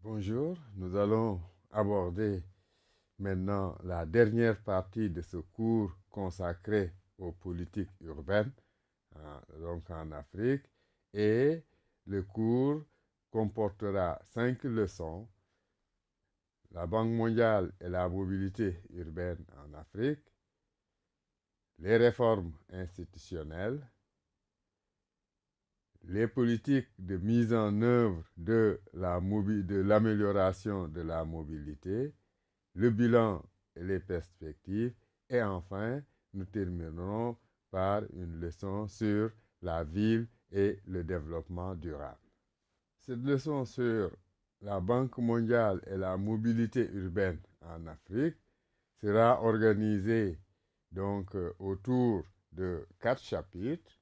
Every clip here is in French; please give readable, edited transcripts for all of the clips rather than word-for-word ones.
Bonjour, nous allons aborder maintenant la dernière partie de ce cours consacré aux politiques urbaines, donc en Afrique, et le cours comportera 5 leçons: la Banque mondiale et la mobilité urbaine en Afrique, les réformes institutionnelles, les politiques de mise en œuvre de l'amélioration de la mobilité, le bilan et les perspectives, et enfin, nous terminerons par une leçon sur la ville et le développement durable. Cette leçon sur la Banque mondiale et la mobilité urbaine en Afrique sera organisée donc autour de 4 chapitres.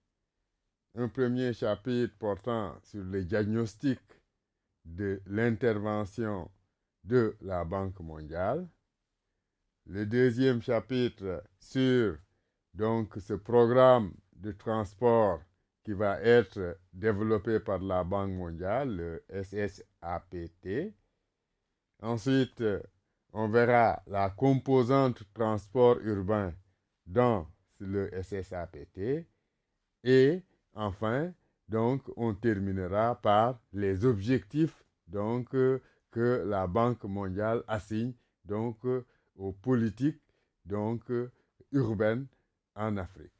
Un premier chapitre portant sur le diagnostic de l'intervention de la Banque mondiale. Le deuxième chapitre sur donc ce programme de transport qui va être développé par la Banque mondiale, le SSAPT. Ensuite, on verra la composante transport urbain dans le SSAPT. Et enfin, donc, on terminera par les objectifs donc, que la Banque mondiale assigne donc, aux politiques donc, urbaines en Afrique.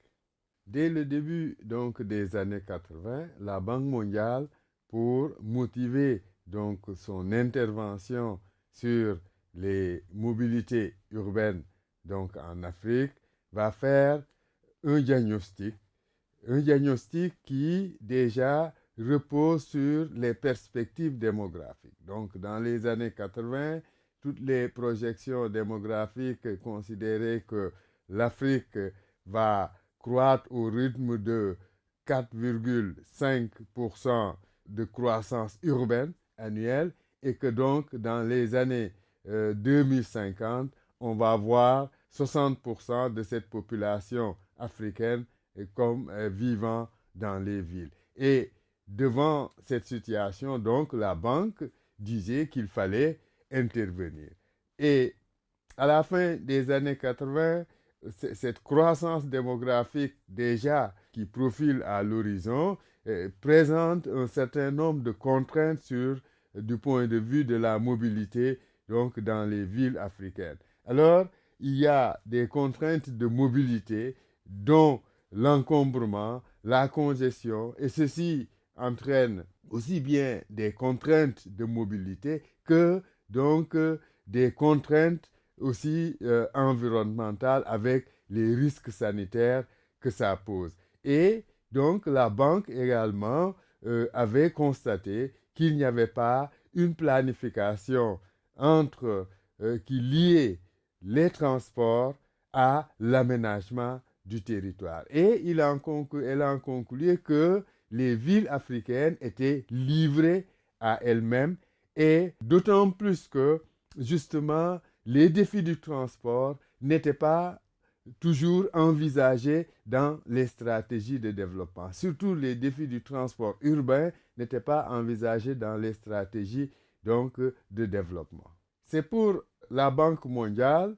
Dès le début donc, des années 80, la Banque mondiale, pour motiver donc, son intervention sur les mobilités urbaines donc, en Afrique, va faire un diagnostic qui déjà repose sur les perspectives démographiques. Donc, dans les années 80, toutes les projections démographiques considéraient que l'Afrique va croître au rythme de 4,5% de croissance urbaine annuelle, et que donc dans les années 2050, on va avoir 60% de cette population africaine comme vivant dans les villes. Et devant cette situation, donc, la banque disait qu'il fallait intervenir. Et à la fin des années 80, cette croissance démographique déjà qui profile à l'horizon présente un certain nombre de contraintes du point de vue de la mobilité donc dans les villes africaines. Alors, il y a des contraintes de mobilité dont l'encombrement, la congestion, et ceci entraîne aussi bien des contraintes de mobilité que donc des contraintes aussi environnementales avec les risques sanitaires que ça pose. Et donc la banque également avait constaté qu'il n'y avait pas une planification qui liait les transports à l'aménagement du territoire. Et elle a conclu que les villes africaines étaient livrées à elles-mêmes, et d'autant plus que, justement, les défis du transport n'étaient pas toujours envisagés dans les stratégies de développement. Surtout les défis du transport urbain n'étaient pas envisagés dans les stratégies donc, de développement. C'est pour la Banque mondiale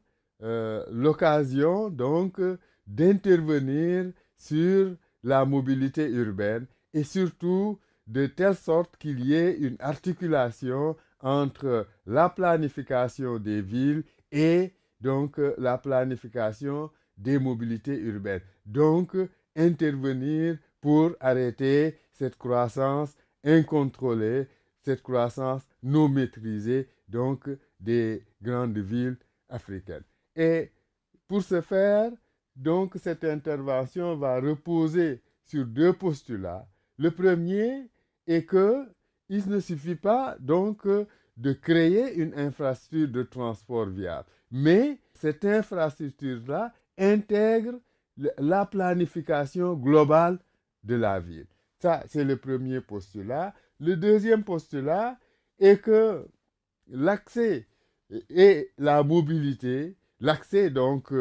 l'occasion donc d'intervenir sur la mobilité urbaine, et surtout de telle sorte qu'il y ait une articulation entre la planification des villes et donc la planification des mobilités urbaines. Donc, intervenir pour arrêter cette croissance incontrôlée, cette croissance non maîtrisée donc des grandes villes africaines. Et pour ce faire, donc, cette intervention va reposer sur 2 postulats. Le premier est qu'il ne suffit pas donc de créer une infrastructure de transport viable, mais cette infrastructure-là intègre la planification globale de la ville. Ça, c'est le premier postulat. Le deuxième postulat est que l'accès et la mobilité, l'accès donc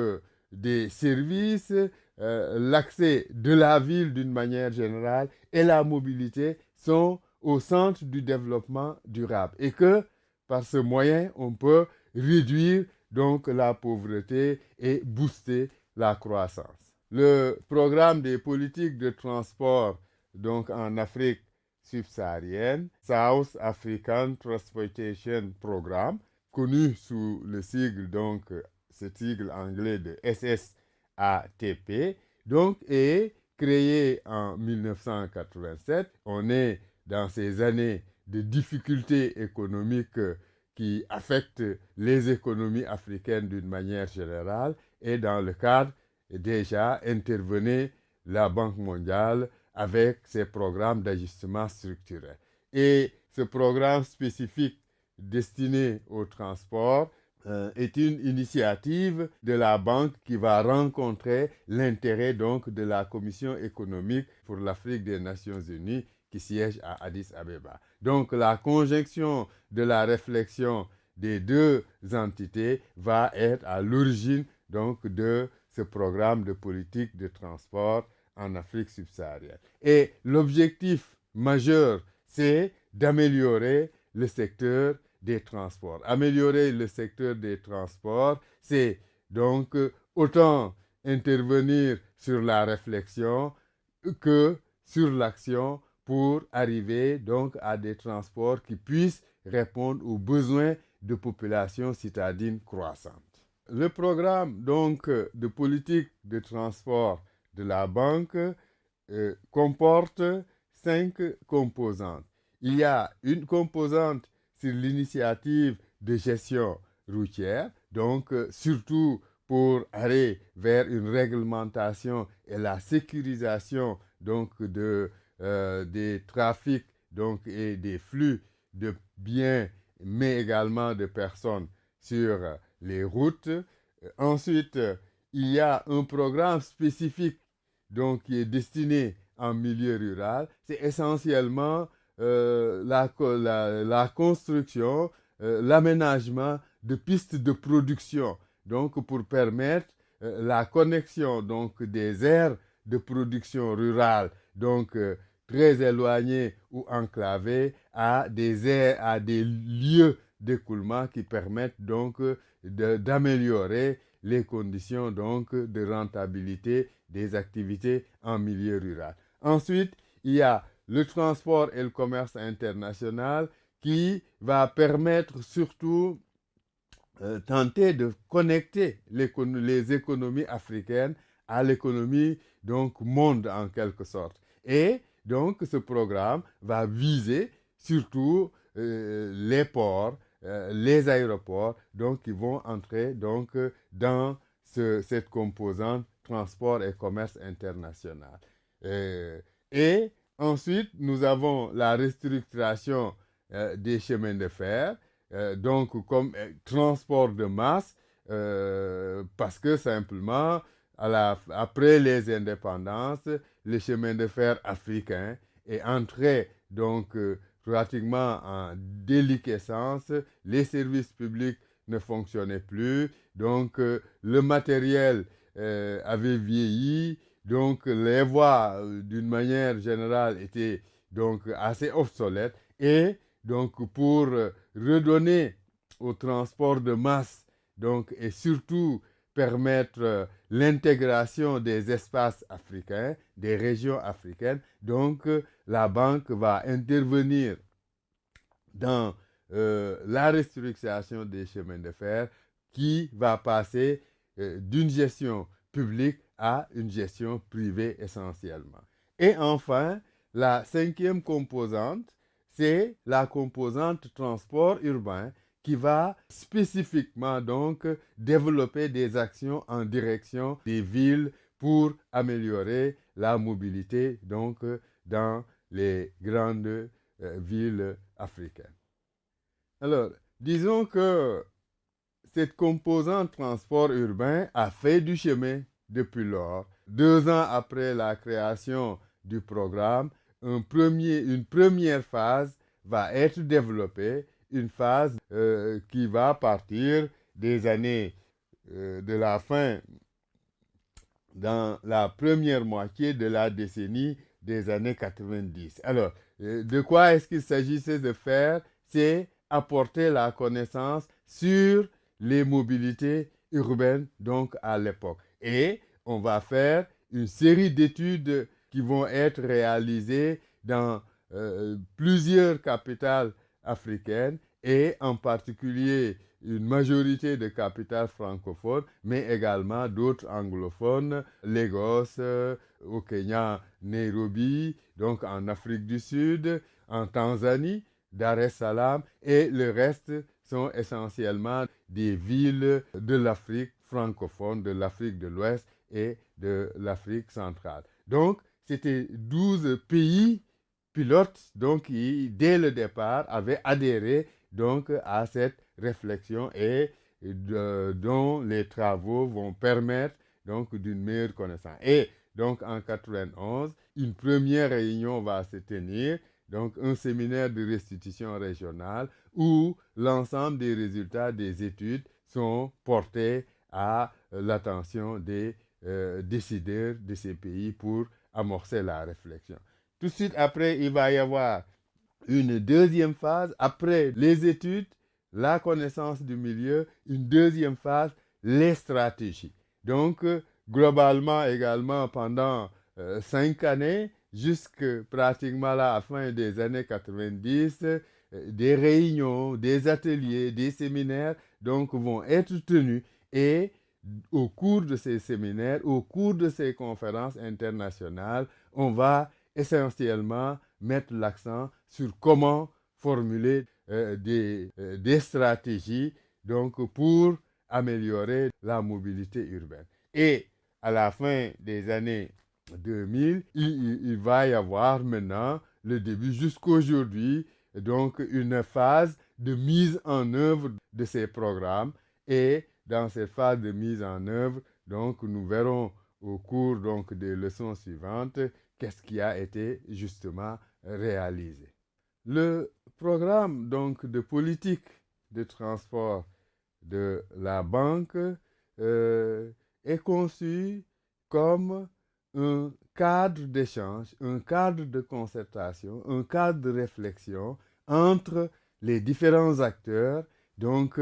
des services, l'accès de la ville d'une manière générale, et la mobilité sont au centre du développement durable, et que par ce moyen, on peut réduire donc la pauvreté et booster la croissance. Le programme des politiques de transport donc en Afrique subsaharienne, South African Transportation Programme, connu sous le sigle donc ce sigle anglais de SSATP, donc est créé en 1987. On est dans ces années de difficultés économiques qui affectent les économies africaines d'une manière générale, et dans le cadre déjà intervenait la Banque mondiale avec ses programmes d'ajustement structurel. Et ce programme spécifique destiné au transport est une initiative de la banque qui va rencontrer l'intérêt donc de la Commission économique pour l'Afrique des Nations Unies qui siège à Addis Abeba. Donc la conjonction de la réflexion des deux entités va être à l'origine donc de ce programme de politique de transport en Afrique subsaharienne. Et l'objectif majeur, c'est d'améliorer le secteur des transports. Améliorer le secteur des transports, c'est donc autant intervenir sur la réflexion que sur l'action pour arriver donc à des transports qui puissent répondre aux besoins de populations citadines croissantes. Le programme donc de politique de transport de la banque comporte 5 composantes. Il y a une composante sur l'initiative de gestion routière, donc surtout pour aller vers une réglementation et la sécurisation donc des trafics donc, et des flux de biens, mais également de personnes sur les routes. Ensuite, il y a un programme spécifique donc, qui est destiné en milieu rural. C'est essentiellement la construction, l'aménagement de pistes de production, donc pour permettre la connexion donc, des aires de production rurale, donc très éloignées ou enclavées, à des lieux d'écoulement qui permettent donc d'améliorer les conditions donc de rentabilité des activités en milieu rural. Ensuite, il y a le transport et le commerce international qui va permettre surtout tenter de connecter les économies africaines à l'économie donc monde en quelque sorte. Et donc ce programme va viser surtout les ports, les aéroports, donc qui vont entrer donc dans cette composante transport et commerce international. Et ensuite, nous avons la restructuration des chemins de fer, donc comme transport de masse, parce que simplement, après les indépendances, les chemins de fer africains est entré donc pratiquement en déliquescence, les services publics ne fonctionnaient plus, donc le matériel avait vieilli, donc les voies d'une manière générale étaient donc assez obsolètes, et donc pour redonner au transport de masse donc, et surtout permettre l'intégration des espaces africains, des régions africaines. Donc, la banque va intervenir dans la restructuration des chemins de fer qui va passer d'une gestion publique à une gestion privée essentiellement. Et enfin, la cinquième composante, c'est la composante transport urbain qui va spécifiquement donc développer des actions en direction des villes pour améliorer la mobilité donc dans les grandes villes africaines. Alors, disons que cette composante transport urbain a fait du chemin depuis lors. 2 ans après la création du programme, une première phase va être développée, une phase qui va partir des années de la fin, dans la première moitié de la décennie des années 90. Alors, de quoi est-ce qu'il s'agissait de faire? C'est apporter la connaissance sur les mobilités urbaines donc à l'époque. Et on va faire une série d'études qui vont être réalisées dans plusieurs capitales africaines et en particulier une majorité de capitales francophones, mais également d'autres anglophones, Lagos, au Kenya, Nairobi, donc en Afrique du Sud, en Tanzanie, Dar es Salaam, et le reste sont essentiellement des villes de l'Afrique francophone, de l'Afrique de l'Ouest et de l'Afrique centrale. Donc, c'était 12 pays pilotes donc, qui, dès le départ, avaient adhéré donc, à cette réflexion et dont les travaux vont permettre donc, d'une meilleure connaissance. Et donc, en 91, une première réunion va se tenir, donc un séminaire de restitution régionale où l'ensemble des résultats des études sont portés à l'attention des décideurs de ces pays pour amorcer la réflexion. Tout de suite après, il va y avoir une deuxième phase, après les études, la connaissance du milieu, une deuxième phase, les stratégies. Donc, globalement également, pendant 5 années, jusque pratiquement la fin des années 90, des réunions, des ateliers, des séminaires donc, vont être tenus et au cours de ces séminaires, au cours de ces conférences internationales, on va essentiellement mettre l'accent sur comment formuler des stratégies donc, pour améliorer la mobilité urbaine. Et à la fin des années 2000, il va y avoir maintenant le début jusqu'aujourd'hui, donc une phase de mise en œuvre de ces programmes. Et dans cette phase de mise en œuvre, donc, nous verrons au cours donc, des leçons suivantes qu'est-ce qui a été justement réalisé. Le programme donc, de politique de transport de la banque est conçu comme un cadre d'échange, un cadre de concertation, un cadre de réflexion entre les différents acteurs donc,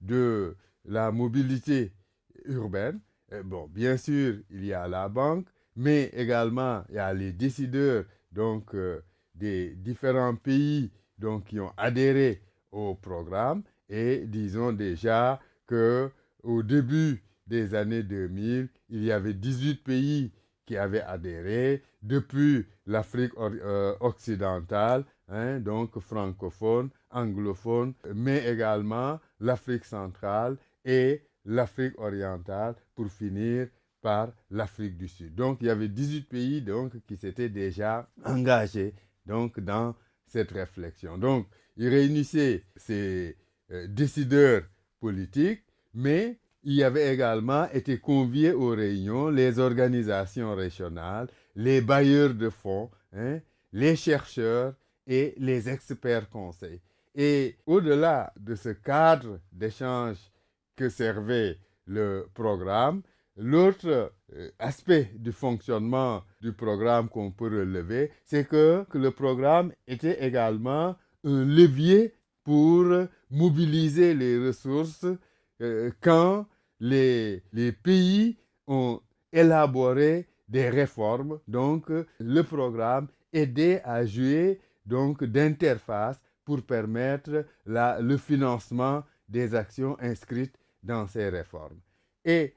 de la mobilité urbaine. Bon, bien sûr, il y a la banque, mais également il y a les décideurs donc, des différents pays donc, qui ont adhéré au programme. Et disons déjà qu'au début des années 2000, il y avait 18 pays qui avaient adhéré, depuis l'Afrique occidentale, donc francophone, anglophone, mais également l'Afrique centrale et l'Afrique orientale, pour finir par l'Afrique du Sud. Donc, il y avait 18 pays donc, qui s'étaient déjà engagés donc, dans cette réflexion. Donc, ils réunissaient ces décideurs politiques, mais il y avait également été conviés aux réunions les organisations régionales, les bailleurs de fonds, les chercheurs et les experts conseils. Et au-delà de ce cadre d'échange que servait le programme, l'autre aspect du fonctionnement du programme qu'on peut relever, c'est que le programme était également un levier pour mobiliser les ressources quand les pays ont élaboré des réformes. Donc, le programme aidait à jouer donc, d'interface pour permettre le financement des actions inscrites dans ces réformes. Et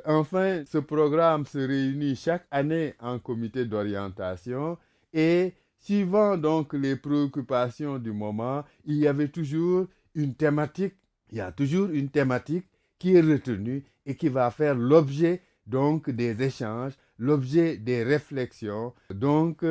enfin, ce programme se réunit chaque année en comité d'orientation et suivant donc les préoccupations du moment, il y avait toujours une thématique, il y a toujours une thématique qui est retenue et qui va faire l'objet donc des échanges, l'objet des réflexions, donc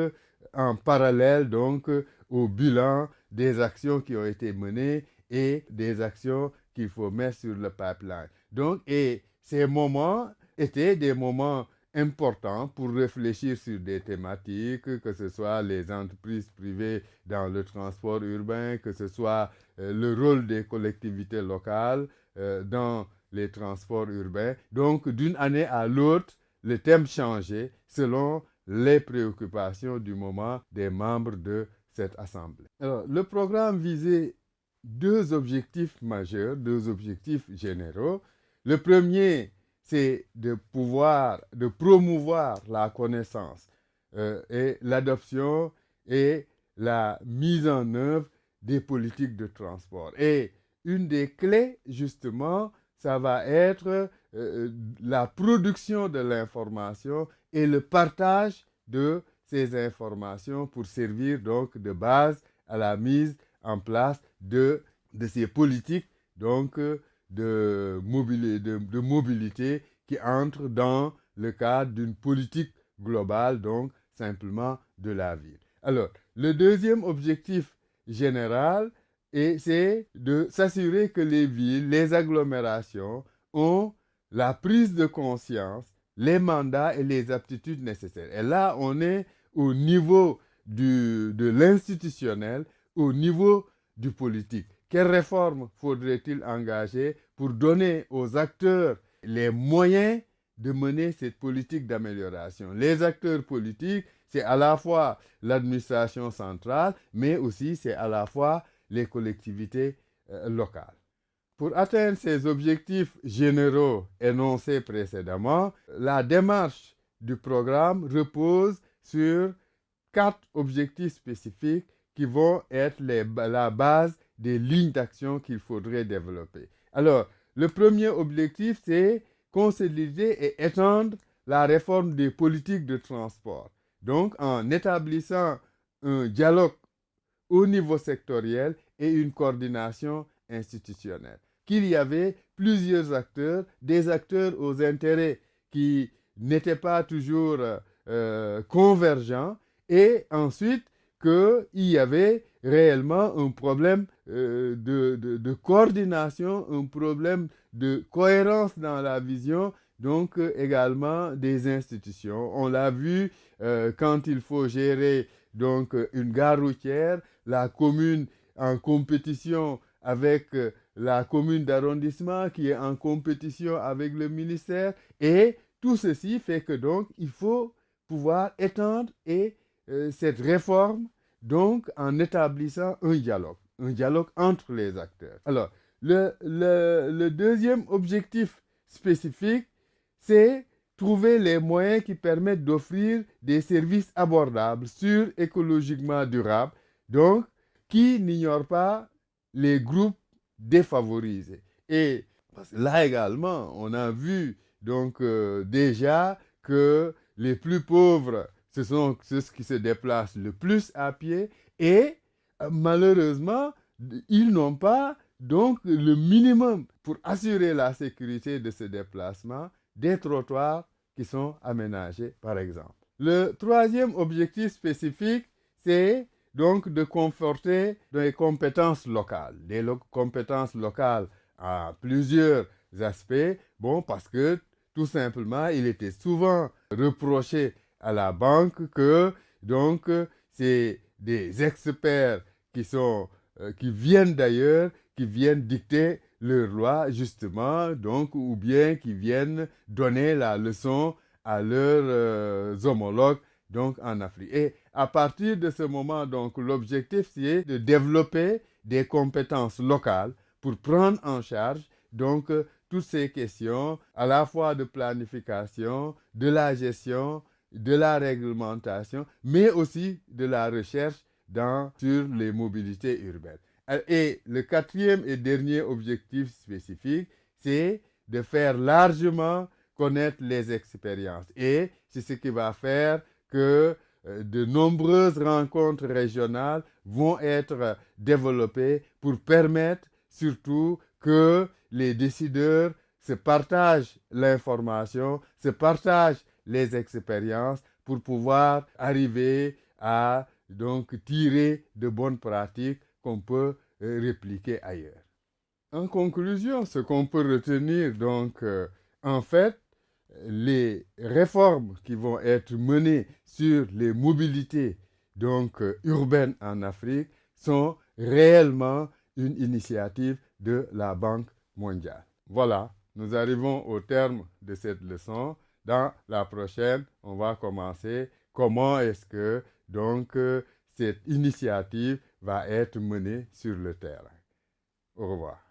en parallèle donc au bilan des actions qui ont été menées et des actions qu'il faut mettre sur le pipeline. Donc, et ces moments étaient des moments importants pour réfléchir sur des thématiques, que ce soit les entreprises privées dans le transport urbain, que ce soit le rôle des collectivités locales dans les transports urbains. Donc, d'une année à l'autre, le thème changeait selon les préoccupations du moment des membres de cette assemblée. Alors, le programme visait deux objectifs majeurs, deux objectifs généraux. Le premier, c'est de promouvoir la connaissance et l'adoption et la mise en œuvre des politiques de transport. Et une des clés, justement, ça va être la production de l'information et le partage de ces informations pour servir donc de base à la mise en place de ces politiques donc de mobilité qui entrent dans le cadre d'une politique globale, donc simplement de la ville. Alors, le deuxième objectif général, c'est de s'assurer que les villes, les agglomérations ont la prise de conscience, les mandats et les aptitudes nécessaires. Et là, on est au niveau de l'institutionnel, au niveau du politique. Quelles réformes faudrait-il engager pour donner aux acteurs les moyens de mener cette politique d'amélioration? Les acteurs politiques, c'est à la fois l'administration centrale, mais aussi c'est à la fois les collectivités locales. Pour atteindre ces objectifs généraux énoncés précédemment, la démarche du programme repose sur 4 objectifs spécifiques qui vont être la base des lignes d'action qu'il faudrait développer. Alors, le premier objectif, c'est consolider et étendre la réforme des politiques de transport. Donc, en établissant un dialogue au niveau sectoriel et une coordination institutionnelle. Qu'il y avait plusieurs acteurs, des acteurs aux intérêts qui n'étaient pas toujours convergents, et ensuite qu'il y avait réellement un problème de coordination, un problème de cohérence dans la vision, donc également des institutions. On l'a vu quand il faut gérer donc une gare routière, la commune en compétition avec la commune d'arrondissement qui est en compétition avec le ministère, et tout ceci fait que donc il faut pouvoir étendre cette réforme donc en établissant un dialogue entre les acteurs. Alors, le deuxième objectif spécifique, c'est trouver les moyens qui permettent d'offrir des services abordables, sûrs, écologiquement durables, donc qui n'ignorent pas les groupes défavorisés. Et là également, on a vu donc déjà que les plus pauvres, ce sont ceux qui se déplacent le plus à pied, et malheureusement, ils n'ont pas donc le minimum pour assurer la sécurité de ce déplacement, des trottoirs qui sont aménagés, par exemple. Le troisième objectif spécifique, c'est donc de conforter des compétences locales. Des compétences locales à plusieurs aspects. Bon, parce que tout simplement, il était souvent reproché à la banque que donc c'est des experts qui viennent d'ailleurs, qui viennent dicter leurs lois justement, donc ou bien qui viennent donner la leçon à leurs homologues donc en Afrique. Et à partir de ce moment, donc l'objectif c'est de développer des compétences locales pour prendre en charge donc toutes ces questions à la fois de planification, de la gestion, de la réglementation, mais aussi de la recherche sur les mobilités urbaines. Et le quatrième et dernier objectif spécifique, c'est de faire largement connaître les expériences. Et c'est ce qui va faire que de nombreuses rencontres régionales vont être développées pour permettre surtout que les décideurs se partagent l'information, se partagent les expériences pour pouvoir arriver à donc tirer de bonnes pratiques qu'on peut répliquer ailleurs. En conclusion, ce qu'on peut retenir donc en fait, les réformes qui vont être menées sur les mobilités donc urbaines en Afrique sont réellement une initiative de la Banque mondiale. Voilà, nous arrivons au terme de cette leçon. Dans la prochaine, on va commencer comment est-ce que donc cette initiative va être menée sur le terrain. Au revoir.